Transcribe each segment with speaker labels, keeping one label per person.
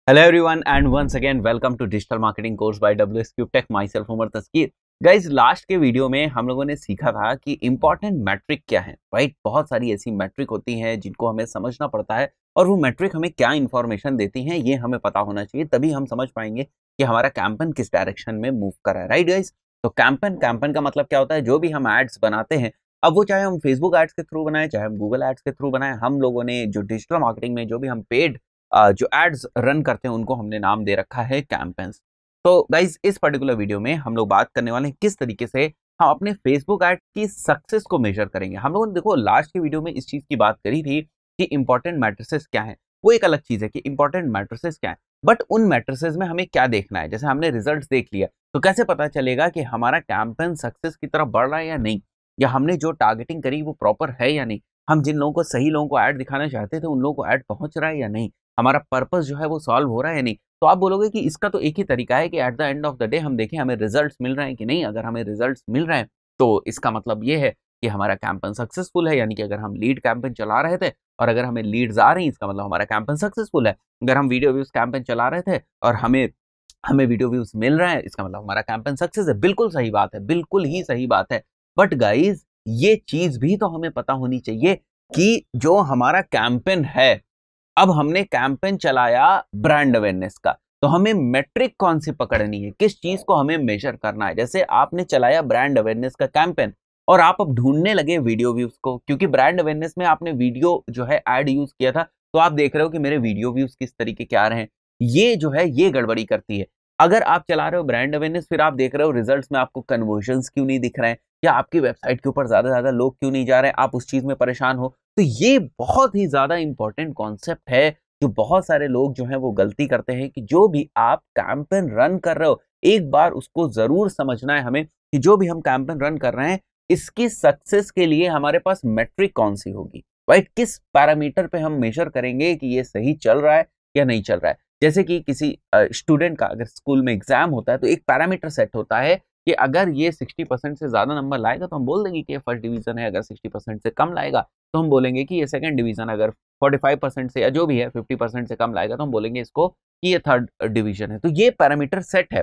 Speaker 1: Hello everyone and once again welcome to digital marketing course by WSQ tech. Myself Umar Taskeer. Guys, last के video में हम लोगों ने सीखा था कि इंपॉर्टेंट मैट्रिक क्या है। राइट, बहुत सारी ऐसी मैट्रिक होती हैं जिनको हमें समझना पड़ता है और वो मैट्रिक हमें क्या इंफॉर्मेशन देती हैं ये हमें पता होना चाहिए, तभी हम समझ पाएंगे कि हमारा कैंपेन किस डायरेक्शन में मूव कर रहा है। राइट गाइज, तो कैंपेन का मतलब क्या होता है? जो भी हम एड्स बनाते हैं, अब वो चाहे हम फेसबुक एड्स के थ्रू बनाए, चाहे हम गूगल एड्स के थ्रू बनाए, हम लोगों ने जो डिजिटल मार्केटिंग में जो भी हम पेड जो एड्स रन करते हैं उनको हमने नाम दे रखा है कैंपेन्स। तो गाइज, इस पर्टिकुलर वीडियो में हम लोग बात करने वाले हैं किस तरीके से हम अपने फेसबुक एड की सक्सेस को मेजर करेंगे। हम लोगों ने देखो लास्ट की वीडियो में इस चीज की बात करी थी कि इंपॉर्टेंट मैट्रिसेस क्या है। वो एक अलग चीज है कि इंपॉर्टेंट मैट्रिसेस क्या है, बट उन मैट्रिसेस में हमें क्या देखना है। जैसे हमने रिजल्ट देख लिया तो कैसे पता चलेगा कि हमारा कैंपेन सक्सेस की तरफ बढ़ रहा है या नहीं, या हमने जो टारगेटिंग करी वो प्रॉपर है या नहीं, हम जिन लोगों को सही लोगों को ऐड दिखाना चाहते थे उन लोगों को ऐड पहुंच रहा है या नहीं, हमारा पर्पस जो है वो सॉल्व हो रहा है या नहीं। तो आप बोलोगे कि इसका तो एक ही तरीका है कि at the end of the day हम देखें हमें रिजल्ट्स मिल रहे हैं कि नहीं। अगर हमें रिजल्ट्स मिल रहे हैं तो इसका मतलब ये है कि हमारा कैंपेन सक्सेसफुल है, यानी कि अगर हम लीड कैंपेन चला रहे थे और अगर हमें लीड्स आ रही हैं इसका मतलब हमारा कैंपेन सक्सेसफुल है। अगर हम वीडियो व्यूज कैंपेन चला रहे थे और हमें हमें वीडियो व्यूज मिल रहे हैं इसका मतलब हमारा कैंपेन सक्सेस है। बिल्कुल सही बात है, बिल्कुल ही सही बात है। बट गाइज, ये चीज भी तो हमें पता होनी चाहिए कि जो हमारा कैंपेन है, अब हमने कैंपेन चलाया ब्रांड अवेयरनेस का, तो हमें मेट्रिक कौन सी पकड़नी है, किस चीज को हमें मेजर करना है। जैसे आपने चलाया ब्रांड अवेयरनेस का कैंपेन और आप अब ढूंढने लगे वीडियो व्यूज को, क्योंकि ब्रांड अवेयरनेस में आपने वीडियो जो है ऐड यूज किया था, तो आप देख रहे हो कि मेरे वीडियो व्यूज किस तरीके के आ रहे हैं। ये जो है ये गड़बड़ी करती है। अगर आप चला रहे हो ब्रांड अवेयरनेस, फिर आप देख रहे हो रिजल्ट्स में आपको कन्वर्जन्स क्यों नहीं दिख रहे हैं, या आपकी वेबसाइट के ऊपर ज्यादा लोग क्यों नहीं जा रहे हैं, आप उस चीज में परेशान हो। तो ये बहुत ही ज्यादा इंपॉर्टेंट कॉन्सेप्ट है जो बहुत सारे लोग जो हैं वो गलती करते हैं कि जो भी आप कैंपेन रन कर रहे हो, एक बार उसको जरूर समझना है हमें कि जो भी हम कैंपेन रन कर रहे हैं इसकी सक्सेस के लिए हमारे पास मेट्रिक कौन सी होगी। राइट, किस पैरामीटर पे हम मेजर करेंगे कि ये सही चल रहा है या नहीं चल रहा है। जैसे कि किसी स्टूडेंट का अगर स्कूल में एग्जाम होता है तो एक पैरामीटर सेट होता है कि अगर ये 60% से ज्यादा नंबर लाएगा तो हम बोल देंगे कि ये फर्स्ट डिवीजन है, अगर 60% से कम लाएगा तो हम बोलेंगे कि ये सेकंड डिवीजन, अगर 45% से या जो भी है 50% से कम लाएगा तो हम बोलेंगे इसको कि ये थर्ड डिवीजन है। तो ये पैरामीटर सेट है,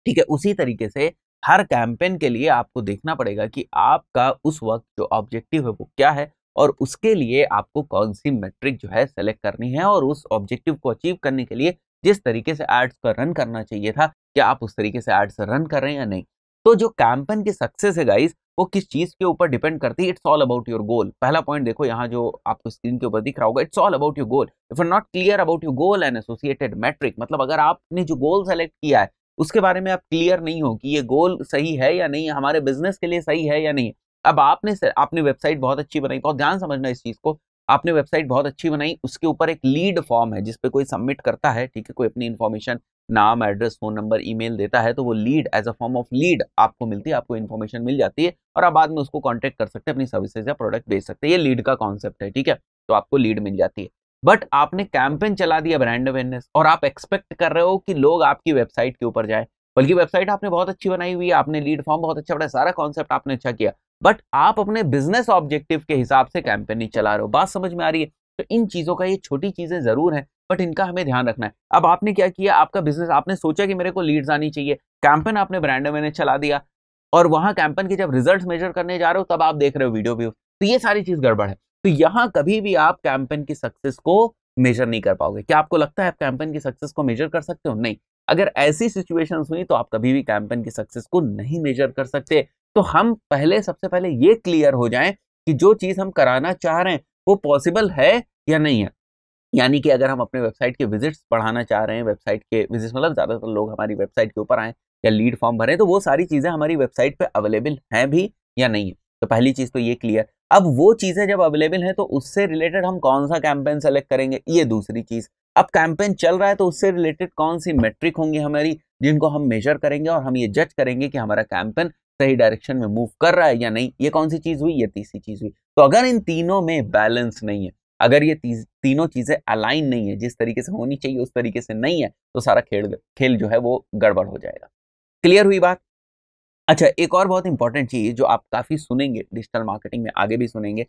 Speaker 1: ठीक है। उसी तरीके से हर कैंपेन के लिए आपको देखना पड़ेगा कि आपका उस वक्त जो ऑब्जेक्टिव है वो क्या है, और उसके लिए आपको कौन सी मेट्रिक जो है सेलेक्ट करनी है, और उस ऑब्जेक्टिव को अचीव करने के लिए जिस तरीके से एड्स को रन करना चाहिए था, क्या आप उस तरीके से एड्स रन कर रहे हैं या नहीं। तो जो कैंपेन की सक्सेस है गाइस, वो किस चीज के ऊपर डिपेंड करती है? इट्स ऑल अबाउट योर गोल। पहला पॉइंट देखो यहाँ जो आपको स्क्रीन के ऊपर दिख रहा होगा, it's all about your goal. If you are not clear about your goal and associated metric, मतलब अगर आपने जो गोल सेलेक्ट किया है उसके बारे में आप क्लियर नहीं हो कि ये गोल सही है या नहीं, हमारे बिजनेस के लिए सही है या नहीं। अब आपने वेबसाइट बहुत अच्छी बनाई, बहुत ध्यान समझना इस चीज को। आपने वेबसाइट बहुत अच्छी बनाई, उसके ऊपर एक लीड फॉर्म है जिसपे कोई सबमिट करता है, ठीक है, कोई अपनी इन्फॉर्मेशन, नाम, एड्रेस, फोन नंबर, ईमेल देता है, तो वो lead as a form of lead आपको मिलती है, आपको इन्फॉर्मेशन मिल जाती है और आप बाद में उसको कॉन्टेक्ट कर सकते हैं, अपनी सर्विसेज या प्रोडक्ट बेच सकते हैं। ये लीड का कॉन्सेप्ट है, ठीक है। तो आपको लीड मिल जाती है। बट आपने कैंपेन चला दिया ब्रांड अवेयरनेस और आप एक्सपेक्ट कर रहे हो कि लोग आपकी वेबसाइट के ऊपर जाए, बल्कि वेबसाइट आपने बहुत अच्छी बनाई हुई है, आपने लीड फॉर्म बहुत अच्छा बनाया, सारा कॉन्सेप्ट आपने अच्छा किया, बट आप अपने बिजनेस ऑब्जेक्टिव के हिसाब से कैंपेन नहीं चला रहे हो। बात समझ में आ रही है? तो इन चीजों का, ये छोटी चीजें जरूर हैं बट इनका हमें ध्यान रखना है। अब आपने क्या किया, आपका बिजनेस, आपने सोचा कि मेरे को लीड्स आनी चाहिए, कैंपेन आपने ब्रांड अवेयरनेस चला दिया, और वहां कैंपेन के जब रिजल्ट्स मेजर करने जा रहे हो तब आप देख रहे हो वीडियो व्यू, तो ये सारी चीज गड़बड़ है। तो यहां कभी भी आप कैंपेन की सक्सेस को मेजर नहीं कर पाओगे। क्या आपको लगता है आप कैंपेन की सक्सेस को मेजर कर सकते हो? नहीं। अगर ऐसी सिचुएशन हुई तो आप कभी भी कैंपेन की सक्सेस को नहीं मेजर कर सकते। तो हम सबसे पहले ये क्लियर हो जाएं कि जो चीज हम कराना चाह रहे हैं वो पॉसिबल है या नहीं है। यानी कि अगर हम अपने वेबसाइट के विजिट्स बढ़ाना चाह रहे हैं, वेबसाइट के विजिट्स मतलब ज्यादातर लोग हमारी वेबसाइट के ऊपर आए या लीड फॉर्म भरें, तो वो सारी चीजें हमारी वेबसाइट पे अवेलेबल हैं भी या नहीं है। तो पहली चीज तो ये क्लियर। अब वो चीजें जब अवेलेबल हैं तो उससे रिलेटेड हम कौन सा कैंपेन सेलेक्ट करेंगे, ये दूसरी चीज। अब कैंपेन चल रहा है तो उससे रिलेटेड कौन सी मेट्रिक होंगी हमारी जिनको हम मेजर करेंगे और हम ये जज करेंगे कि हमारा कैंपेन सही डायरेक्शन में मूव कर रहा है या नहीं। ये कौन सी चीज हुई? ये तीसरी चीज हुई। तो अगर इन तीनों में बैलेंस नहीं है, अगर ये तीनों चीजें अलाइन नहीं है, जिस तरीके से होनी चाहिए उस तरीके से नहीं है, तो सारा खेल जो है वो गड़बड़ हो जाएगा। क्लियर हुई बात? अच्छा, एक और बहुत इंपॉर्टेंट चीज जो आप काफी सुनेंगे डिजिटल मार्केटिंग में, आगे भी सुनेंगे,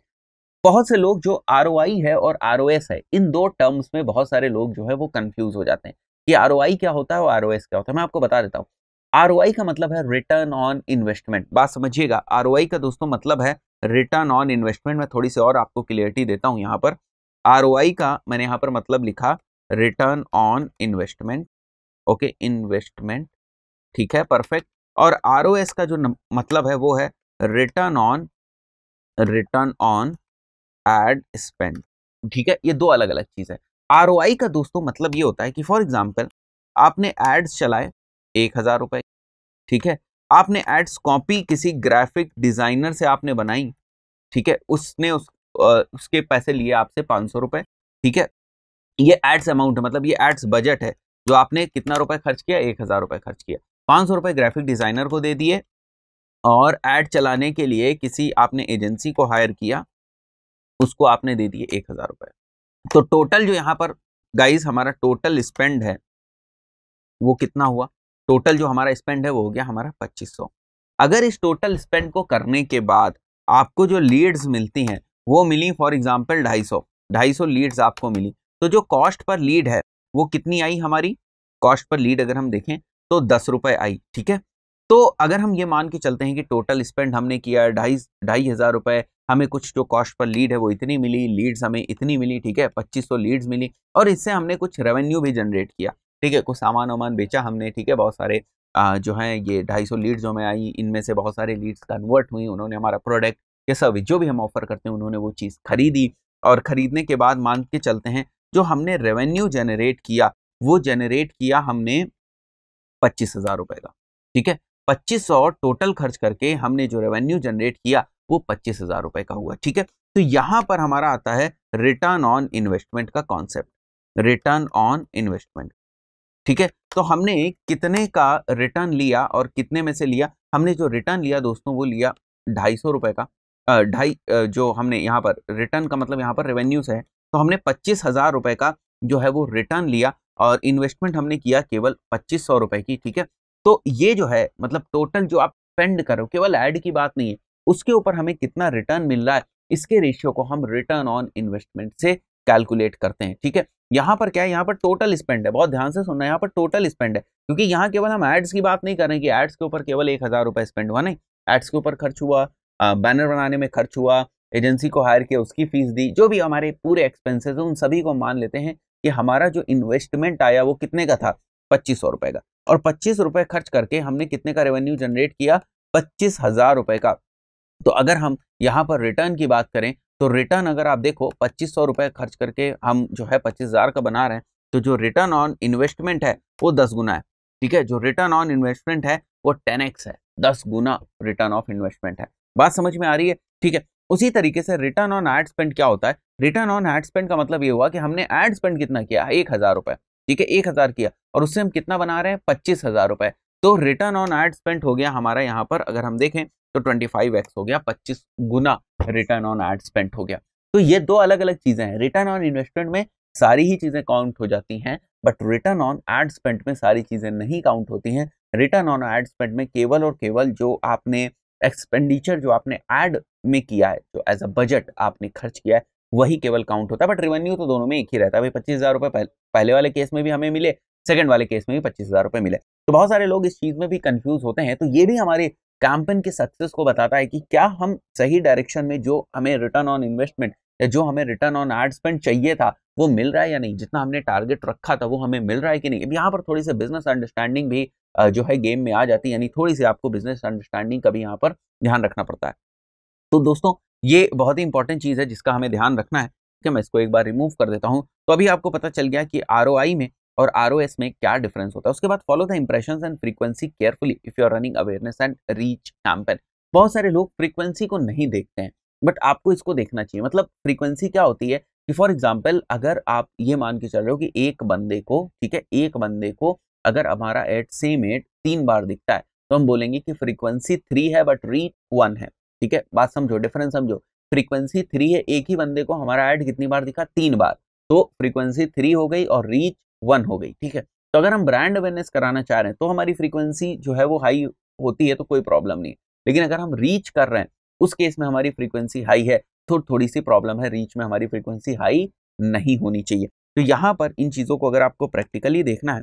Speaker 1: बहुत से लोग जो ROI है और ROS है, इन दो टर्म्स में बहुत सारे लोग जो है वो कंफ्यूज हो जाते हैं कि ROI क्या होता है और ROS क्या होता है। मैं आपको बता देता हूँ। ROI का मतलब है रिटर्न ऑन इन्वेस्टमेंट। बात समझिएगा, ROI का दोस्तों मतलब है रिटर्न ऑन इन्वेस्टमेंट। मैं थोड़ी सी और आपको क्लियरिटी देता हूं यहाँ पर। ROI का मैंने यहाँ पर मतलब लिखा return on investment. Okay, investment, ठीक है, परफेक्ट। और ROS का जो मतलब है वो है रिटर्न ऑन एड स्पेंड। ठीक है, ये दो अलग अलग चीज है। ROI का दोस्तों मतलब ये होता है कि फॉर एग्जाम्पल आपने एड्स चलाए 1,000 रुपए, ठीक है, आपने एड्स कॉपी किसी ग्राफिक डिजाइनर से आपने बनाई, ठीक है, उसने उसके पैसे लिए आपसे 500 रुपए, ठीक है, ये एड्स अमाउंट है, मतलब ये एड्स बजट है जो आपने कितना रुपए खर्च किया, 1,000 रुपए खर्च किया, 500 रुपए ग्राफिक डिजाइनर को दे दिए और एड चलाने के लिए किसी आपने एजेंसी को हायर किया, उसको आपने दे दिए 1,000 रुपए। तो टोटल जो यहाँ पर गाइस हमारा टोटल स्पेंड है वो कितना हुआ, टोटल जो हमारा स्पेंड है वो हो गया हमारा 2500। अगर इस टोटल स्पेंड को करने के बाद आपको जो लीड्स मिलती हैं वो मिली फॉर एग्जांपल 250 लीड्स आपको मिली, तो जो कॉस्ट पर लीड है वो कितनी आई हमारी, कॉस्ट पर लीड अगर हम देखें तो 10 रुपए आई, ठीक है। तो अगर हम ये मान के चलते हैं कि टोटल स्पेंड हमने किया 2,500 रुपए, हमें कुछ जो कॉस्ट पर लीड है वो इतनी मिली, लीड्स हमें इतनी मिली, ठीक है, 2500 लीड्स मिली, और इससे हमने कुछ रेवेन्यू भी जनरेट किया, ठीक है, कुछ सामान वामान बेचा हमने, ठीक है, बहुत सारे जो है ये 250 लीड्स जो हमें आई, इनमें से बहुत सारे लीड्स कन्वर्ट हुई, उन्होंने हमारा प्रोडक्ट या सर्विस जो भी हम ऑफर करते हैं उन्होंने वो चीज़ खरीदी, और खरीदने के बाद मान के चलते हैं जो हमने रेवेन्यू जनरेट किया वो जनरेट किया हमने 25,000 रुपए का, ठीक है, 2500 टोटल खर्च करके हमने जो रेवेन्यू जनरेट किया वो 25,000 रुपए का हुआ, ठीक है। तो यहां पर हमारा आता है रिटर्न ऑन इन्वेस्टमेंट का कॉन्सेप्ट, रिटर्न ऑन इन्वेस्टमेंट, ठीक है। तो हमने कितने का रिटर्न लिया और कितने में से लिया, हमने जो रिटर्न लिया दोस्तों वो लिया 250 रुपए का, जो हमने यहाँ पर रिटर्न का मतलब यहाँ पर रेवेन्यू से है, तो हमने 25,000 रुपए का जो है वो रिटर्न लिया और इन्वेस्टमेंट हमने किया केवल 2500 रुपए की, ठीक है। तो ये जो है मतलब टोटल जो आप स्पेंड करो, केवल ऐड की बात नहीं है, उसके ऊपर हमें कितना रिटर्न मिल रहा है, इसके रेशियो को हम रिटर्न ऑन इन्वेस्टमेंट से कैलकुलेट करते हैं, ठीक है। यहाँ पर क्या है, यहाँ पर टोटल स्पेंड है, बहुत ध्यान से सुनना, यहाँ पर टोटल स्पेंड है, क्योंकि यहाँ केवल हम एड्स की बात नहीं कर रहे हैं कि एड्स के ऊपर केवल 1,000 रुपए स्पेंड हुआ, नहीं, एड्स के ऊपर खर्च हुआ, बैनर बनाने में खर्च हुआ, एजेंसी को हायर किया उसकी फीस दी, जो भी हमारे पूरे एक्सपेंसेस है उन सभी को मान लेते हैं कि हमारा जो इन्वेस्टमेंट आया वो कितने का था, 2500 रुपए का, और 25 रुपए खर्च करके हमने कितने का रेवेन्यू जनरेट किया, 25,000 रुपए का। तो अगर हम यहाँ पर रिटर्न की बात करें तो रिटर्न अगर आप देखो 2500 रुपए खर्च करके हम जो है 25,000 का बना रहे हैं, तो जो रिटर्न ऑन इन्वेस्टमेंट है वो 10 गुना है, ठीक है, जो रिटर्न ऑन इन्वेस्टमेंट है वो 10x है, 10 गुना रिटर्न ऑफ इन्वेस्टमेंट है। बात समझ में आ रही है, ठीक है। उसी तरीके से रिटर्न ऑन एड स्पेंड क्या होता है, रिटर्न ऑन एड स्पेंड का मतलब ये हुआ कि हमने एड स्पेंड कितना किया, 1,000 रुपए, ठीक है, 1,000 किया और उससे हम कितना बना रहे हैं, 25,000 रुपए। तो रिटर्न ऑन एड स्पेंड हो गया हमारा यहाँ पर अगर हम देखें तो 25x हो गया, 25 गुना रिटर्न ऑन एड स्पेंड हो गया। तो ये दो अलग अलग चीजें हैं, रिटर्न ऑन इन्वेस्टमेंट में सारी ही चीजें काउंट हो जाती हैं, but return on ad spend में सारी चीजें नहीं काउंट होती हैं। रिटर्न ऑन एड स्पेंड में केवल और केवल जो आपने एक्सपेंडिचर जो आपने एड में किया है, जो एज अ बजट आपने खर्च किया है वही केवल काउंट होता है, बट रेवेन्यू तो दोनों में एक ही रहता है। भाई 25,000 रुपए पहले वाले केस में भी हमें मिले, सेकंड वाले केस में भी 25,000 रुपए मिले। तो बहुत सारे लोग इस चीज में भी कंफ्यूज होते हैं, तो ये भी हमारे कैंपेन की सक्सेस को बताता है कि क्या हम सही डायरेक्शन में जो हमें रिटर्न ऑन इन्वेस्टमेंट या जो हमें रिटर्न ऑन एड स्पेंड चाहिए था वो मिल रहा है या नहीं, जितना हमने टारगेट रखा था वो हमें मिल रहा है कि नहीं। अब यहाँ पर थोड़ी सी बिजनेस अंडरस्टैंडिंग भी जो है गेम में आ जाती है, यानी थोड़ी सी आपको बिजनेस अंडरस्टैंडिंग का भी यहाँ पर ध्यान रखना पड़ता है। तो दोस्तों ये बहुत ही इंपॉर्टेंट चीज है जिसका हमें ध्यान रखना है, ठीक है। मैं इसको एक बार रिमूव कर देता हूँ, तो अभी आपको पता चल गया कि ROI में और ROS में क्या डिफरेंस होता है। उसके बाद follow the impressions and frequency carefully if you are running awareness and reach campaign. बहुत सारे लोग फ्रीक्वेंसी को नहीं देखते हैं, बट आपको इसको देखना चाहिए। मतलब फ्रीक्वेंसी क्या होती है कि फॉर एग्जाम्पल अगर आप ये मान के चल रहे हो कि एक बंदे को, ठीक है, एक बंदे को अगर हमारा एड सेम एड 3 बार दिखता है तो हम बोलेंगे कि फ्रीक्वेंसी 3 है बट रीच 1 है, ठीक है। बात समझो, डिफरेंस समझो, फ्रीक्वेंसी 3 है, एक ही बंदे को हमारा ऐड कितनी बार दिखा, 3 बार, तो फ्रीक्वेंसी 3 हो गई और रीच 1 हो गई, ठीक है। तो अगर हम ब्रांड अवेयरनेस कराना चाह रहे हैं तो हमारी फ्रीक्वेंसी जो है वो हाई होती है तो कोई प्रॉब्लम नहीं, लेकिन अगर हम रीच कर रहे हैं उस केस में हमारी फ्रीक्वेंसी हाई है थोड़ी सी प्रॉब्लम है, रीच में हमारी फ्रीक्वेंसी हाई नहीं होनी चाहिए। तो यहाँ पर इन चीज़ों को अगर आपको प्रैक्टिकली देखना है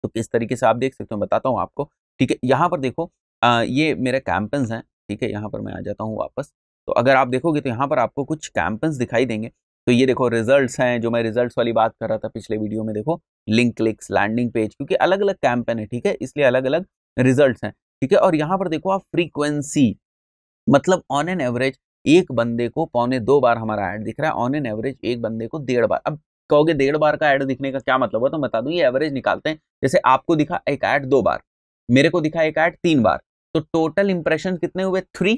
Speaker 1: तो किस तरीके से आप देख सकते हो, बताता हूँ आपको। ठीक है, यहाँ पर देखो ये मेरे कैंपेन्स हैं। ठीक है, यहाँ पर मैं आ जाता हूँ वापस। तो अगर आप देखोगे तो यहाँ पर आपको कुछ कैंपेन्स दिखाई देंगे। तो ये देखो रिजल्ट्स हैं, जो मैं रिजल्ट्स वाली बात कर रहा था पिछले वीडियो में। देखो लिंक क्लिक्स, लैंडिंग पेज, क्योंकि अलग अलग कैंपेन है, ठीक है, इसलिए अलग अलग रिजल्ट्स हैं। ठीक है, और यहाँ पर देखो आप फ्रीक्वेंसी, मतलब ऑन एन एवरेज एक बंदे को 1.25 बार हमारा ऐड दिख रहा है, ऑन एन एवरेज एक बंदे को 1.5 बार। अब कहोगे 1.5 बार का ऐड दिखने का क्या मतलब हुआ, तो बता दूं ये एवरेज निकालते हैं। जैसे आपको दिखा एक ऐड 2 बार, मेरे को दिखा एक ऐड 3 बार, तो टोटल इंप्रेशन कितने हुए? 3।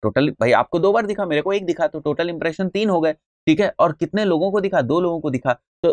Speaker 1: टोटल भाई आपको 2 बार दिखा, मेरे को 1 दिखा, तो टोटल इंप्रेशन 3 हो गए। ठीक है, और कितने लोगों को दिखा? 2 लोगों को दिखा, तो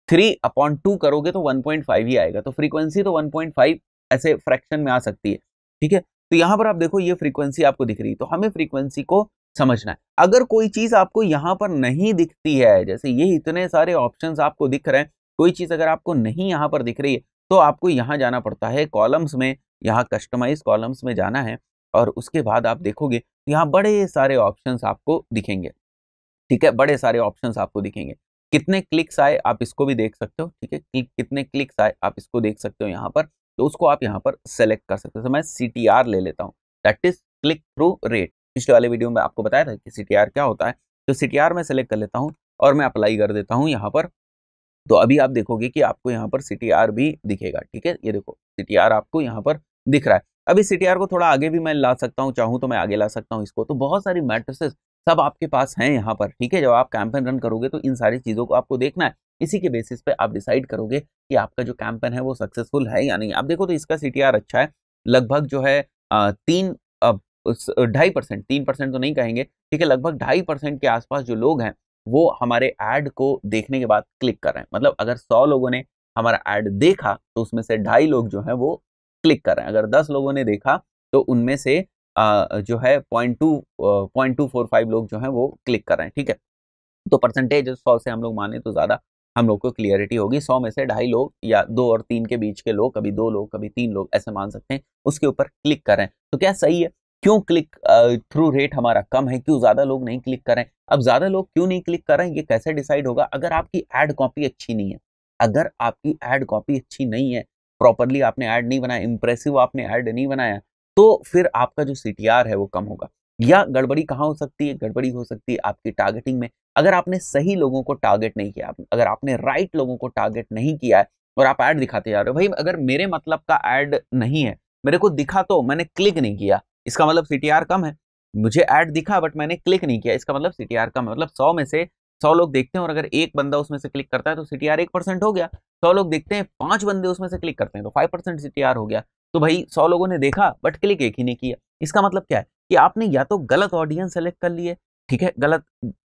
Speaker 1: 3/2 करोगे तो 1.5 ही आएगा। तो फ्रीक्वेंसी तो 1.5 ऐसे फ्रैक्शन में आ सकती है। ठीक है, तो यहां पर आप देखो ये फ्रीक्वेंसी आपको दिख रही है, तो हमें फ्रीक्वेंसी को समझना है। अगर कोई चीज आपको यहां पर नहीं दिखती है, जैसे ये इतने सारे ऑप्शंस आपको दिख रहे हैं, कोई चीज अगर आपको नहीं यहां पर दिख रही है, तो आपको यहां जाना पड़ता है कॉलम्स में, यहाँ कस्टमाइज कॉलम्स में जाना है, और उसके बाद आप देखोगे यहाँ बड़े सारे ऑप्शंस आपको दिखेंगे। ठीक है, बड़े सारे ऑप्शंस आपको दिखेंगे। कितने क्लिक्स आए आप इसको भी देख सकते हो। ठीक है, कितने क्लिक्स आए आप इसको देख सकते हो यहाँ पर, तो उसको आप यहाँ पर सेलेक्ट कर सकते हो। तो मैं CTR ले लेता हूँ, that is click through rate. पिछले वाले वीडियो में आपको बताया था कि CTR क्या होता है, तो CTR में सेलेक्ट कर लेता हूँ और मैं अप्लाई कर देता हूँ यहाँ पर। तो अभी आप देखोगे कि आपको यहाँ पर CTR भी दिखेगा। ठीक है, ये देखो CTR आपको यहाँ पर दिख रहा है। अब इस CTR को थोड़ा आगे भी मैं ला सकता हूँ, चाहूँ तो मैं आगे ला सकता हूँ इसको। तो बहुत सारी मैट्रिसेस सब आपके पास हैं यहाँ पर। ठीक है, जब आप कैंपेन रन करोगे तो इन सारी चीज़ों को आपको देखना है। इसी के बेसिस पे आप डिसाइड करोगे कि आपका जो कैंपेन है वो सक्सेसफुल है या नहीं। आप देखो तो इसका CTR अच्छा है, लगभग जो है 2.5%, 3% तो नहीं कहेंगे, ठीक है, लगभग 2.5% के आसपास जो लोग हैं वो हमारे ऐड को देखने के बाद क्लिक कर रहे हैं। मतलब अगर 100 लोगों ने हमारा ऐड देखा तो उसमें से 2.5 लोग जो हैं वो क्लिक कर रहे हैं। अगर 10 लोगों ने देखा तो उनमें से जो है 0.245 लोग जो हैं वो क्लिक कर रहे हैं। ठीक है, तो परसेंटेज 100 से हम लोग माने तो ज़्यादा हम लोग को क्लियरिटी होगी। 100 में से 2.5 लोग या 2 और 3 के बीच के लोग, कभी 2 लोग कभी 3 लोग ऐसे मान सकते हैं, उसके ऊपर क्लिक कर रहे हैं। तो क्या सही है? क्यों क्लिक थ्रू रेट हमारा कम है? क्यों ज़्यादा लोग नहीं क्लिक कर रहे हैं? अब ज़्यादा लोग क्यों नहीं क्लिक कर रहे हैं ये कैसे डिसाइड होगा? अगर आपकी एड कॉपी अच्छी नहीं है, अगर आपकी एड कॉपी अच्छी नहीं है, प्रॉपरली आपने ऐड नहीं बनाया, इंप्रेसिव आपने ऐड नहीं बनाया, तो फिर आपका जो CTR है वो कम होगा। या गड़बड़ी कहाँ हो सकती है? गड़बड़ी हो सकती है आपकी टारगेटिंग में। अगर आपने सही लोगों को टारगेट नहीं किया, अगर आपने राइट लोगों को टारगेट नहीं किया है और आप ऐड दिखाते जा रहे हो, भाई अगर मेरे मतलब का ऐड नहीं है, मेरे को दिखा तो मैंने क्लिक नहीं किया, इसका मतलब CTR कम है। मुझे ऐड दिखा बट मैंने क्लिक नहीं किया, इसका मतलब CTR कम है। मतलब 100 में से 100 लोग देखते हैं और अगर एक बंदा उसमें से क्लिक करता है तो CTR 1% हो गया। 100 लोग देखते हैं, 5 बंदे उसमें से क्लिक करते हैं तो 5% CTR हो गया। तो भाई 100 लोगों ने देखा बट क्लिक एक ही नहीं किया। इसका मतलब क्या है कि आपने या तो गलत ऑडियंस सेलेक्ट कर लिए, ठीक है, गलत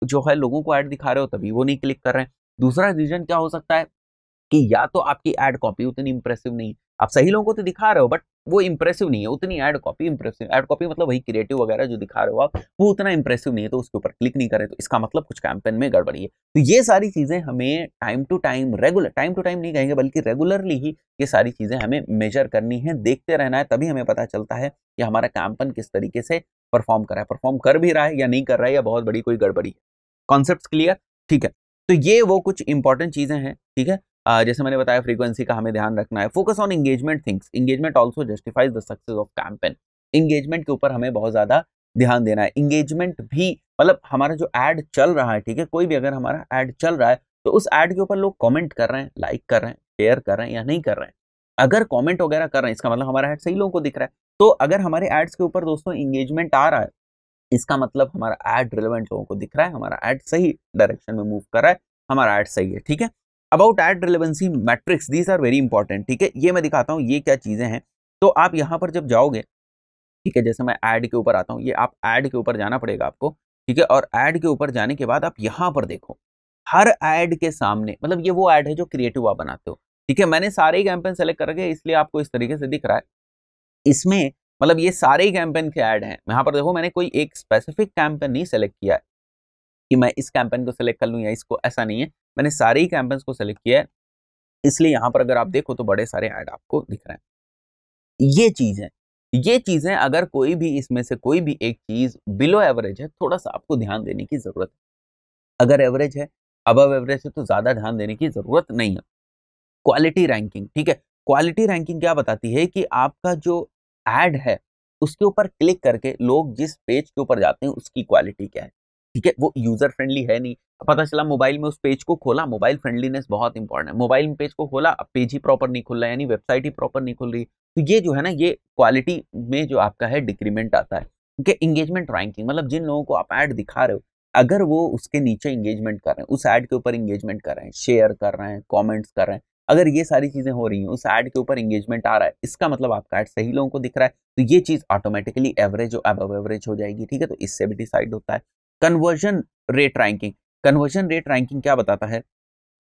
Speaker 1: जो है लोगों को ऐड दिखा रहे हो तभी वो नहीं क्लिक कर रहे हैं। दूसरा रीजन क्या हो सकता है कि या तो आपकी ऐड कॉपी उतनी इंप्रेसिव नहीं है, आप सही लोगों को तो दिखा रहे हो बट वो इंप्रेसिव नहीं है उतनी। Add copy impressive, add copy मतलब वही क्रिएटिव वगैरह जो दिखा रहे हो आप, वो उतना इंप्रेसिव नहीं है, तो उसके ऊपर क्लिक नहीं करें, तो इसका मतलब कुछ कैंपेन में गड़बड़ी है। तो ये सारी चीजें हमें टाइम टू टाइम नहीं कहेंगे बल्कि रेगुलरली ही ये सारी चीजें हमें मेजर करनी है, देखते रहना है, तभी हमें पता चलता है कि हमारा कैंपेन किस तरीके से परफॉर्म कर रहा है, परफॉर्म कर भी रहा है या नहीं कर रहा है, या बहुत बड़ी कोई गड़बड़ी है। Concept clear? ठीक है, तो ये वो कुछ इंपॉर्टेंट चीजें हैं। ठीक है, जैसे मैंने बताया फ्रीक्वेंसी का हमें ध्यान रखना है। Focus on engagement things, engagement also justifies the success of campaign. Engagement के ऊपर हमें बहुत ज्यादा ध्यान देना है। एंगेजमेंट भी मतलब हमारा जो ऐड चल रहा है, ठीक है, कोई भी अगर हमारा ऐड चल रहा है तो उस ऐड के ऊपर लोग कमेंट कर रहे हैं, लाइक कर रहे हैं, शेयर कर रहे हैं या नहीं कर रहे हैं। अगर कमेंट वगैरह कर रहे हैं इसका मतलब हमारा ऐड सही लोगों को दिख रहा है। तो अगर हमारे एड्स के ऊपर दोस्तों एंगेजमेंट आ रहा है, इसका मतलब हमारा ऐड रिलेवेंट लोगों को दिख रहा है, हमारा ऐड सही डायरेक्शन में मूव कर रहा है, हमारा ऐड सही है। ठीक है, about ad relevancy metrics, these are very important. ठीक है, ये मैं दिखाता हूँ ये क्या चीजें हैं। तो आप यहाँ पर जब जाओगे, ठीक है, जैसे मैं ऐड के ऊपर आता हूँ, ये आप ऐड के ऊपर जाना पड़ेगा आपको। ठीक है, और ऐड के ऊपर जाने के बाद आप यहाँ पर देखो, हर ऐड के सामने, मतलब ये वो ऐड है जो क्रिएटिव आप बनाते हो। ठीक है, मैंने सारे ही कैंपेन सेलेक्ट कर रखे इसलिए आपको इस तरीके से दिख रहा है। इसमें मतलब ये सारे ही कैंपेन के ऐड हैं। यहाँ पर देखो मैंने कोई एक स्पेसिफिक कैंपेन नहीं सेलेक्ट किया है कि मैं इस कैंपेन को सेलेक्ट कर लूँ या इसको, ऐसा नहीं है, मैंने सारे ही कैंपेन्स को सेलेक्ट किया है। इसलिए यहाँ पर अगर आप देखो तो बड़े सारे ऐड आपको दिख रहे हैं। ये चीज है, ये चीजें अगर कोई भी इसमें से कोई भी एक चीज बिलो एवरेज है, थोड़ा सा आपको ध्यान देने की जरूरत है। अगर एवरेज है, अबव एवरेज है, तो ज्यादा ध्यान देने की जरूरत नहीं है। क्वालिटी रैंकिंग, ठीक है। क्वालिटी रैंकिंग क्या बताती है कि आपका जो एड है उसके ऊपर क्लिक करके लोग जिस पेज के ऊपर जाते हैं उसकी क्वालिटी क्या है, ठीक है। वो यूजर फ्रेंडली है नहीं, पता चला मोबाइल में उस पेज को खोला, मोबाइल फ्रेंडलीनेस बहुत इंपॉर्टेंट है, मोबाइल में पेज को खोला, अब पेज ही प्रॉपर नहीं खुल रहा है, यानी वेबसाइट ही प्रॉपर नहीं खुल रही, तो ये जो है ना, ये क्वालिटी में जो आपका है डिक्रीमेंट आता है। ठीक है। इंगेजमेंट रैंकिंग मतलब जिन लोगों को आप एड दिखा रहे हो, अगर वो उसके नीचे इंगेजमेंट कर रहे हैं, उस एड के ऊपर इंगेजमेंट कर रहे हैं, शेयर कर रहे हैं, कॉमेंट्स कर रहे हैं, अगर ये सारी चीजें हो रही हैं, उस एड के ऊपर एंगेजमेंट आ रहा है, इसका मतलब आपका एड सही लोगों को दिख रहा है, तो ये चीज ऑटोमेटिकली एवरेज और अबव एवरेज हो जाएगी। ठीक है। तो इससे भी डिसाइड होता है। Conversion rate ranking, conversion rate ranking क्या बताता है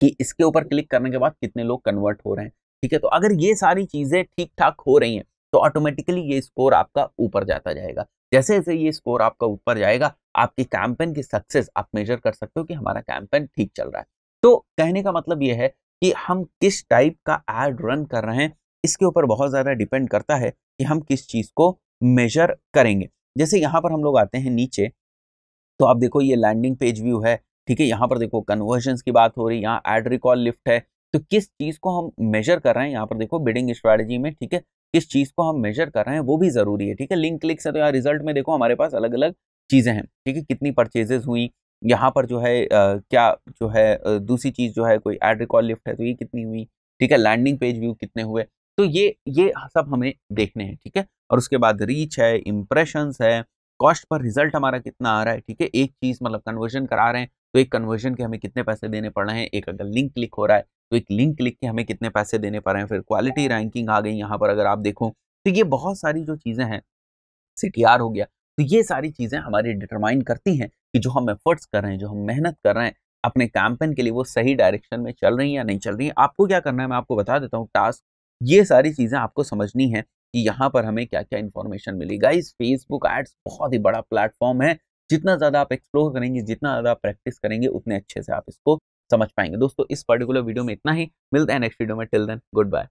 Speaker 1: कि इसके ऊपर क्लिक करने के बाद कितने लोग कन्वर्ट हो रहे हैं। ठीक है। तो अगर ये सारी चीजें ठीक ठाक हो रही हैं तो ऑटोमेटिकली ये स्कोर आपका ऊपर जाता जाएगा। जैसे जैसे ये स्कोर आपका ऊपर जाएगा, आपकी कैंपेन की सक्सेस आप मेजर कर सकते हो कि हमारा कैंपेन ठीक चल रहा है। तो कहने का मतलब ये है कि हम किस टाइप का एड रन कर रहे हैं, इसके ऊपर बहुत ज्यादा डिपेंड करता है कि हम किस चीज को मेजर करेंगे। जैसे यहाँ पर हम लोग आते हैं नीचे, तो आप देखो ये लैंडिंग पेज व्यू है। ठीक है। यहाँ पर देखो कन्वर्जन्स की बात हो रही है, यहाँ एड रिकॉल लिफ्ट है। तो किस चीज को हम मेजर कर रहे हैं, यहाँ पर देखो बिडिंग स्ट्रेटजी में, ठीक है, किस चीज को हम मेजर कर रहे हैं वो भी जरूरी है। ठीक है। लिंक क्लिक से तो यहाँ रिजल्ट में देखो हमारे पास अलग अलग चीजें हैं। ठीक है। कितनी परचेजेस हुई, यहाँ पर जो है क्या जो है दूसरी चीज जो है कोई एड रिकॉल लिफ्ट है तो ये कितनी हुई। ठीक है। लैंडिंग पेज व्यू कितने हुए, तो ये सब हमें देखने हैं। ठीक है। और उसके बाद रीच है, इंप्रेशंस है, कॉस्ट पर रिजल्ट हमारा कितना आ रहा है। ठीक है। एक चीज मतलब कन्वर्जन करा रहे हैं तो एक कन्वर्जन के हमें कितने पैसे देने पड़ रहे हैं, एक अगर लिंक क्लिक हो रहा है तो एक लिंक क्लिक के हमें कितने पैसे देने पड़ रहे हैं। फिर क्वालिटी रैंकिंग आ गई यहाँ पर अगर आप देखो, तो ये बहुत सारी जो चीजें हैं, सीटीआर हो गया, तो ये सारी चीजें हमारी डिटरमाइन करती हैं कि जो हम एफर्ट्स कर रहे हैं, जो हम मेहनत कर रहे हैं अपने कैंपेन के लिए, वो सही डायरेक्शन में चल रही है या नहीं चल रही है। आपको क्या करना है मैं आपको बता देता हूँ टास्क, ये सारी चीजें आपको समझनी है कि यहाँ पर हमें क्या क्या इन्फॉर्मेशन मिली। गाइस फेसबुक एड्स बहुत ही बड़ा प्लेटफॉर्म है, जितना ज्यादा आप एक्सप्लोर करेंगे, जितना ज्यादा प्रैक्टिस करेंगे, उतने अच्छे से आप इसको समझ पाएंगे। दोस्तों इस पर्टिकुलर वीडियो में इतना ही, मिलते हैं नेक्स्ट वीडियो में, टिल देन गुड बाय।